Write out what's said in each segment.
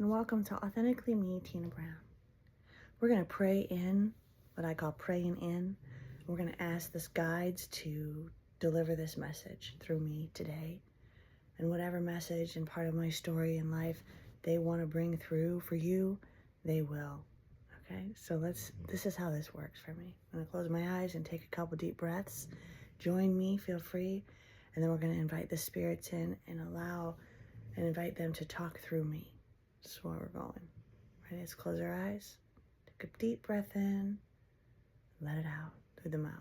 and welcome to Authentically Me, Tina Brown. We're going to pray in, what I call praying in. We're going to ask this guides to deliver this message through me today. And whatever message and part of my story in life they want to bring through for you, they will. Okay, so this is how this works for me. I'm going to close my eyes and take a couple deep breaths. Join me, feel free. And then we're going to invite the spirits in and invite them to talk through me. This is where we're going. Ready? Let's close our eyes. Take a deep breath in. Let it out through the mouth.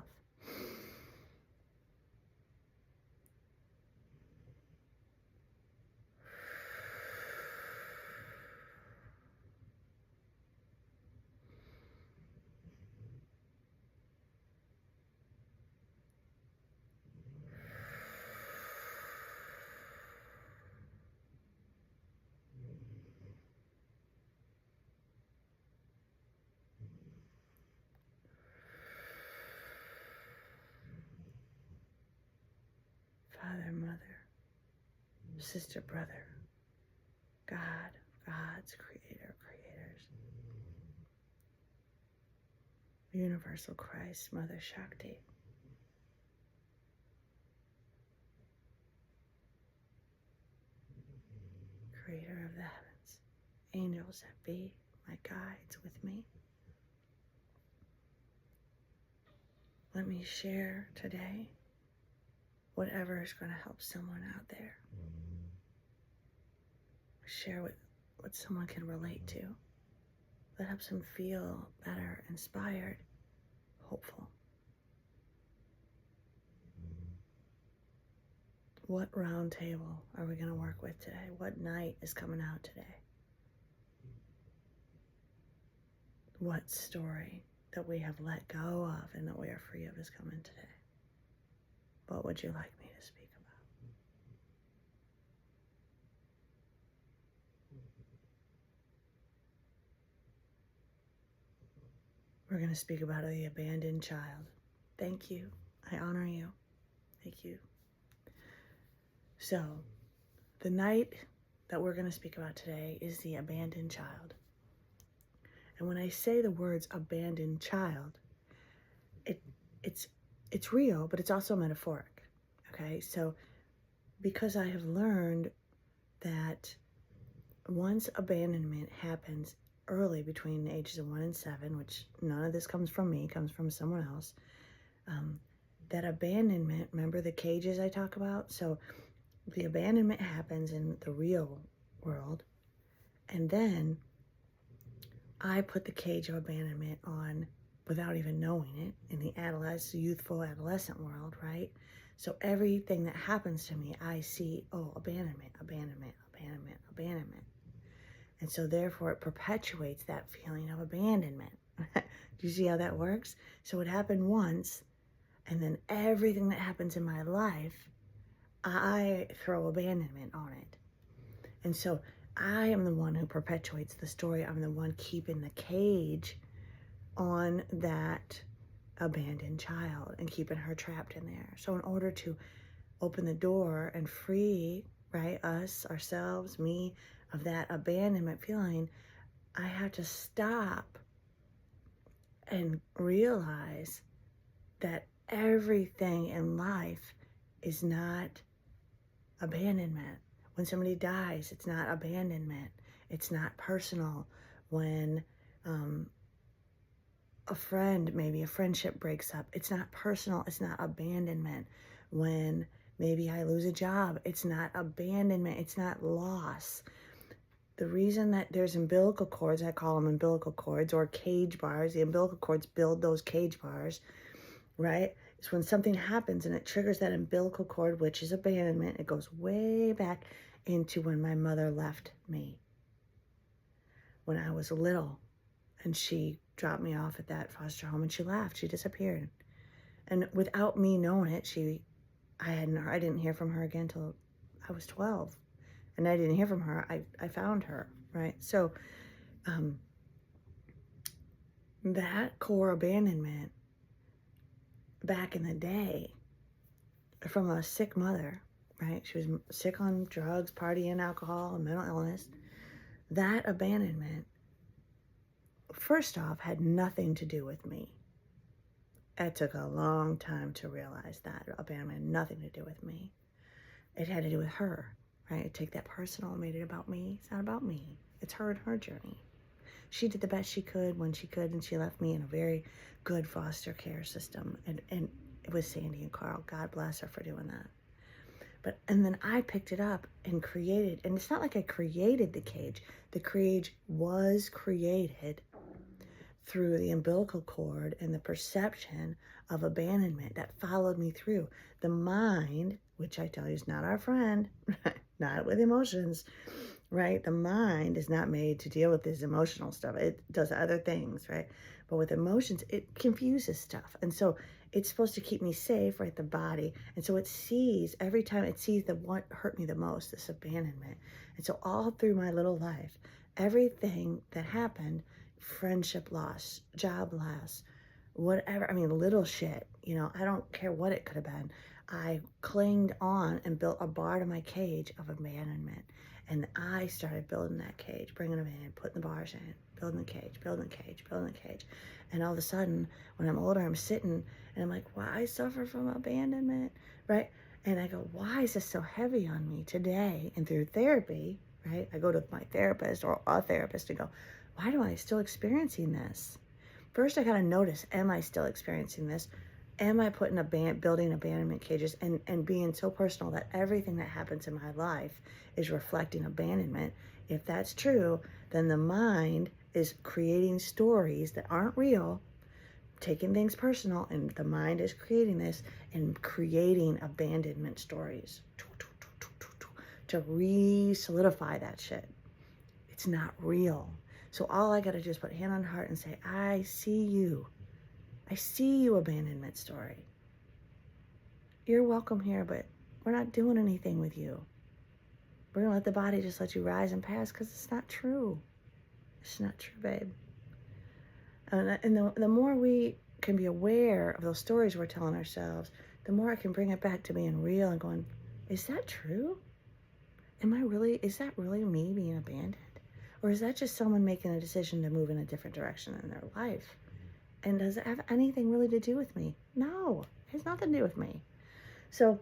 Father, mother, sister, brother, God, gods, creator, creators, universal Christ, Mother Shakti, creator of the heavens, angels that be my guides with me. Let me share today whatever is going to help someone out there. Share what someone can relate to. That helps them feel better, inspired, hopeful. What round table are we going to work with today? What night is coming out today? What story that we have let go of and that we are free of is coming today? What would you like me to speak about? We're going to speak about the abandoned child. Thank you. I honor you. Thank you. So, the night that we're going to speak about today is the abandoned child. And when I say the words abandoned child, it's real, but it's also metaphoric. Okay? So, because I have learned that once abandonment happens early between the ages of 1 and 7, which none of this comes from me, comes from someone else, that abandonment, remember the cages I talk about? So the abandonment happens in the real world, and then I put the cage of abandonment on without even knowing it in the youthful adolescent world, right? So everything that happens to me, I see, abandonment, abandonment, abandonment, abandonment. And so therefore it perpetuates that feeling of abandonment. Do you see how that works? So it happened once, and then everything that happens in my life, I throw abandonment on it. And so I am the one who perpetuates the story. I'm the one keeping the cage on that abandoned child and keeping her trapped in there. So in order to open the door and free, right, ourselves, me, of that abandonment feeling, I have to stop and realize that everything in life is not abandonment. When somebody dies, it's not abandonment. It's not personal. When maybe a friendship breaks up, it's not personal. It's not abandonment. When maybe I lose a job, it's not abandonment. It's not loss. The reason that there's umbilical cords, I call them umbilical cords or cage bars, the umbilical cords build those cage bars, right? It's when something happens and it triggers that umbilical cord, which is abandonment. It goes way back into when my mother left me. When I was little and she dropped me off at that foster home and she left, she disappeared. And without me knowing it, I didn't hear from her again until I was 12. And I didn't hear from her. I found her, right? So that core abandonment back in the day from a sick mother, right? She was sick on drugs, partying, alcohol, and mental illness. that abandonment, first off, had nothing to do with me. It took a long time to realize that abandonment had nothing to do with me. It had to do with her, right? I take that personal and made it about me. It's not about me. It's her and her journey. She did the best she could when she could, and she left me in a very good foster care system. And it was Sandy and Carl. God bless her for doing that. And then I picked it up and created, and it's not like I created the cage. The cage was created through the umbilical cord and the perception of abandonment that followed me through. The mind, which I tell you is not our friend, not with emotions, right? The mind is not made to deal with this emotional stuff. It does other things, right? But with emotions, it confuses stuff. And so it's supposed to keep me safe, right? The body. And so it sees, every time it sees the what hurt me the most, this abandonment. And so all through my little life, everything that happened, friendship loss, job loss, whatever, I mean, little shit, I don't care what it could have been. I clinged on and built a bar to my cage of abandonment. And I started building that cage, bringing them in, putting the bars in, building the cage, building the cage, building the cage. And all of a sudden, when I'm older, I'm sitting and I'm like, why I suffer from abandonment, right? And I go, why is this so heavy on me today? And through therapy, right? I go to my therapist or a therapist and go, why am I still experiencing this? First, I got to notice, am I still experiencing this? Am I building abandonment cages and being so personal that everything that happens in my life is reflecting abandonment? If that's true, then the mind is creating stories that aren't real, taking things personal, and the mind is creating this and creating abandonment stories to re-solidify that shit. It's not real. So all I got to do is put hand on heart and say, I see you. I see you, abandonment story. You're welcome here, but we're not doing anything with you. We're going to let the body just let you rise and pass because it's not true. It's not true, babe. And the more we can be aware of those stories we're telling ourselves, the more I can bring it back to being real and going, is that true? Is that really me being abandoned? Or is that just someone making a decision to move in a different direction in their life? And does it have anything really to do with me? No, it has nothing to do with me. So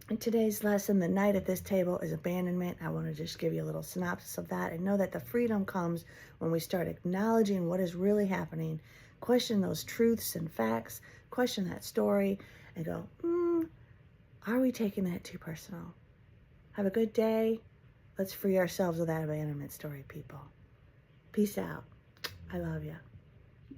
in today's lesson, the night at this table is abandonment. I want to just give you a little synopsis of that and know that the freedom comes when we start acknowledging what is really happening, question those truths and facts, question that story, and go, are we taking that too personal? Have a good day. Let's free ourselves of that abandonment story, people. Peace out. I love you.